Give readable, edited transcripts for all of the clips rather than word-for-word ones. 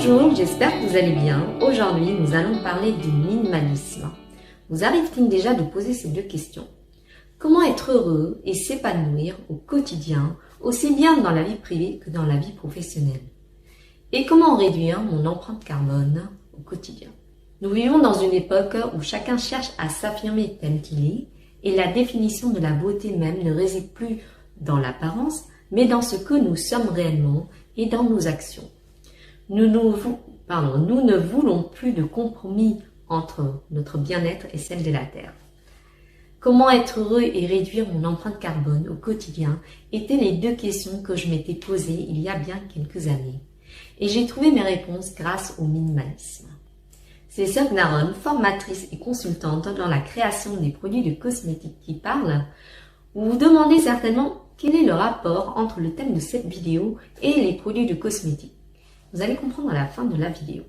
Bonjour, j'espère que vous allez bien. Aujourd'hui, nous allons parler du minimalisme. Vous arrive-t-il déjà de poser ces deux questions? Comment être heureux et s'épanouir au quotidien, aussi bien dans la vie privée que dans la vie professionnelle? Et comment réduire mon empreinte carbone au quotidien? Nous vivons dans une époque où chacun cherche à s'affirmer tel qu'il est, et la définition de la beauté même ne réside plus dans l'apparence, mais dans ce que nous sommes réellement et dans nos actions. Nous ne voulons plus de compromis entre notre bien-être et celle de la Terre. Comment être heureux et réduire mon empreinte carbone au quotidien étaient les deux questions que je m'étais posées il y a bien quelques années. Et j'ai trouvé mes réponses grâce au minimalisme. C'est Sœur Naron, formatrice et consultante dans la création des produits de cosmétiques qui parle. Vous vous demandez certainement quel est le rapport entre le thème de cette vidéo et les produits de cosmétiques. Vous allez comprendre à la fin de la vidéo.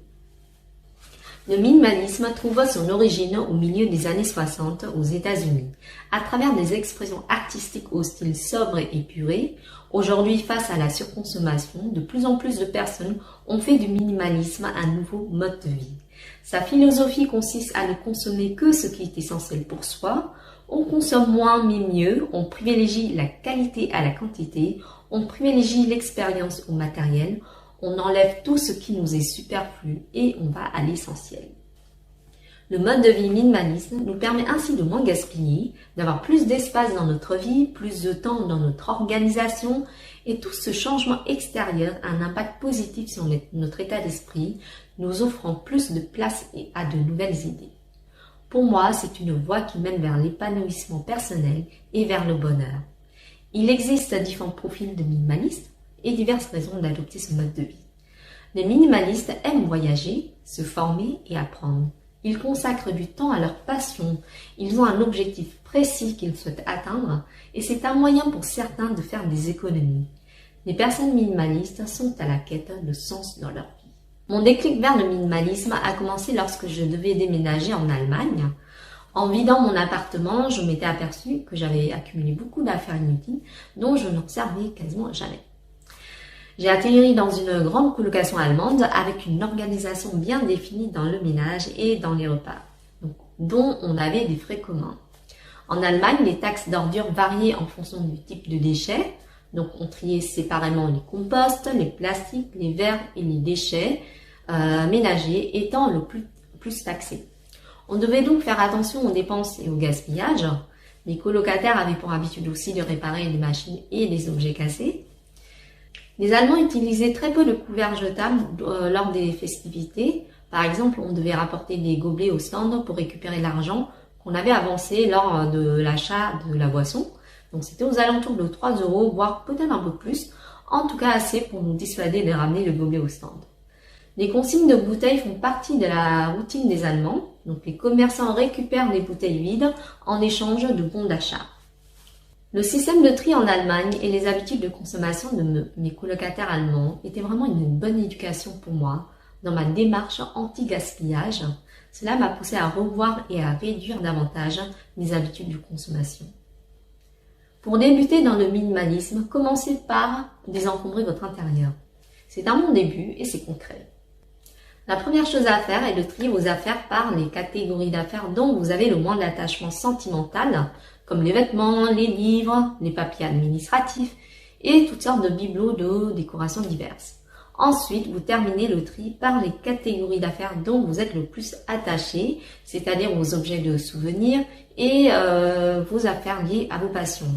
Le minimalisme trouve son origine au milieu des années 60 aux États-Unis. À travers des expressions artistiques au style sobre et épuré, aujourd'hui face à la surconsommation, de plus en plus de personnes ont fait du minimalisme un nouveau mode de vie. Sa philosophie consiste à ne consommer que ce qui est essentiel pour soi. On consomme moins mais mieux, on privilégie la qualité à la quantité, on privilégie l'expérience au matériel, on enlève tout ce qui nous est superflu et on va à l'essentiel. Le mode de vie minimaliste nous permet ainsi de moins gaspiller, d'avoir plus d'espace dans notre vie, plus de temps dans notre organisation, et tout ce changement extérieur a un impact positif sur notre état d'esprit, nous offrant plus de place et à de nouvelles idées. Pour moi, c'est une voie qui mène vers l'épanouissement personnel et vers le bonheur. Il existe différents profils de minimalistes et diverses raisons d'adopter ce mode de vie. Les minimalistes aiment voyager, se former et apprendre. Ils consacrent du temps à leur passion, ils ont un objectif précis qu'ils souhaitent atteindre et c'est un moyen pour certains de faire des économies. Les personnes minimalistes sont à la quête de sens dans leur vie. Mon déclic vers le minimalisme a commencé lorsque je devais déménager en Allemagne. En vidant mon appartement, je m'étais aperçue que j'avais accumulé beaucoup d'affaires inutiles dont je n'en servais quasiment jamais. J'ai atterri dans une grande colocation allemande avec une organisation bien définie dans le ménage et dans les repas, dont on avait des frais communs. En Allemagne, les taxes d'ordures variaient en fonction du type de déchets. Donc on triait séparément les composts, les plastiques, les verres et les déchets ménagers étant le plus taxés. On devait donc faire attention aux dépenses et au gaspillage. Les colocataires avaient pour habitude aussi de réparer les machines et les objets cassés. Les Allemands utilisaient très peu de couverts jetables lors des festivités. Par exemple, on devait rapporter des gobelets au stand pour récupérer l'argent qu'on avait avancé lors de l'achat de la boisson. Donc c'était aux alentours de 3 €, voire peut-être un peu plus, en tout cas assez pour nous dissuader de ramener le gobelet au stand. Les consignes de bouteilles font partie de la routine des Allemands. Donc les commerçants récupèrent les bouteilles vides en échange de bons d'achat. Le système de tri en Allemagne et les habitudes de consommation de mes colocataires allemands étaient vraiment une bonne éducation pour moi dans ma démarche anti-gaspillage. Cela m'a poussé à revoir et à réduire davantage mes habitudes de consommation. Pour débuter dans le minimalisme, commencez par désencombrer votre intérieur. C'est un bon début et c'est concret. La première chose à faire est de trier vos affaires par les catégories d'affaires dont vous avez le moins d'attachement sentimental, comme les vêtements, les livres, les papiers administratifs et toutes sortes de bibelots de décorations diverses. Ensuite, vous terminez le tri par les catégories d'affaires dont vous êtes le plus attaché, c'est-à-dire vos objets de souvenirs et vos affaires liées à vos passions.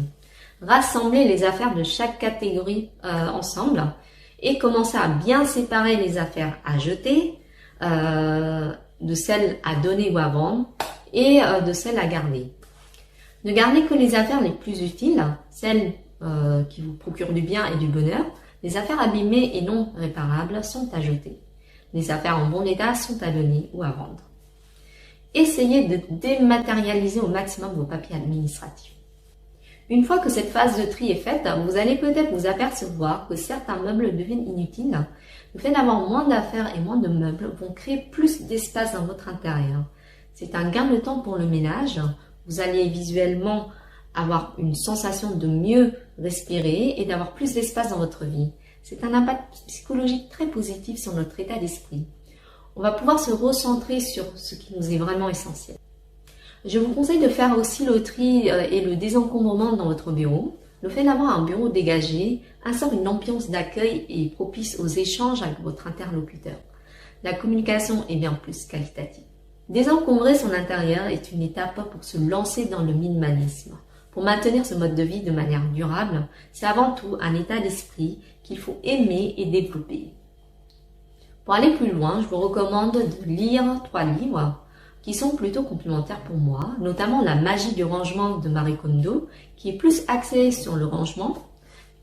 Rassemblez les affaires de chaque catégorie ensemble et commencez à bien séparer les affaires à jeter de celles à donner ou à vendre et de celles à garder. Ne gardez que les affaires les plus utiles, celles qui vous procurent du bien et du bonheur. Les affaires abîmées et non réparables sont à jeter. Les affaires en bon état sont à donner ou à vendre. Essayez de dématérialiser au maximum vos papiers administratifs. Une fois que cette phase de tri est faite, vous allez peut-être vous apercevoir que certains meubles deviennent inutiles. Le fait d'avoir moins d'affaires et moins de meubles vont créer plus d'espace dans votre intérieur. C'est un gain de temps pour le ménage. Vous allez visuellement avoir une sensation de mieux respirer et d'avoir plus d'espace dans votre vie. c'est un impact psychologique très positif sur notre état d'esprit. On va pouvoir se recentrer sur ce qui nous est vraiment essentiel. Je vous conseille de faire aussi le tri et le désencombrement dans votre bureau. Le fait d'avoir un bureau dégagé instaure une ambiance d'accueil et propice aux échanges avec votre interlocuteur. La communication est bien plus qualitative. Désencombrer son intérieur est une étape pour se lancer dans le minimalisme. Pour maintenir ce mode de vie de manière durable, c'est avant tout un état d'esprit qu'il faut aimer et développer. Pour aller plus loin, je vous recommande de lire 3 livres qui sont plutôt complémentaires pour moi, notamment La magie du rangement de Marie Kondo, qui est plus axée sur le rangement,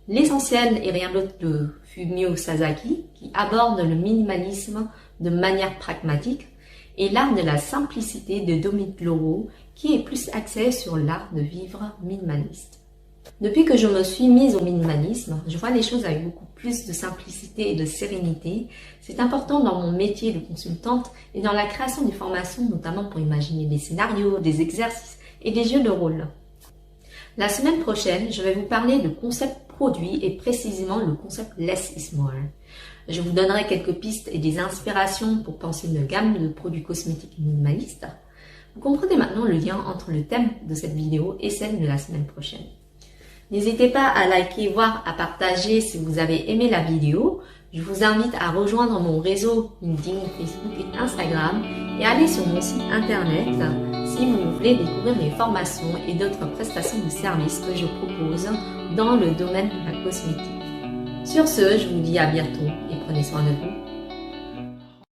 L'essentiel et rien d'autre de Fumio Sasaki, qui aborde le minimalisme de manière pragmatique, et L'art de la simplicité de Dominique Leroux, qui est plus axé sur l'art de vivre minimaliste. Depuis que je me suis mise au minimalisme, je vois les choses avec beaucoup plus de simplicité et de sérénité. C'est important dans mon métier de consultante et dans la création des formations, notamment pour imaginer des scénarios, des exercices et des jeux de rôle. La semaine prochaine, je vais vous parler de concepts produits et précisément le concept Less is More. Je vous donnerai quelques pistes et des inspirations pour penser une gamme de produits cosmétiques minimalistes. Vous comprenez maintenant le lien entre le thème de cette vidéo et celle de la semaine prochaine. N'hésitez pas à liker, voire à partager si vous avez aimé la vidéo. Je vous invite à rejoindre mon réseau LinkedIn, Facebook et Instagram et aller sur mon site internet si vous voulez découvrir mes formations et d'autres prestations de services que je propose dans le domaine de la cosmétique. Sur ce, je vous dis à bientôt et prenez soin de vous.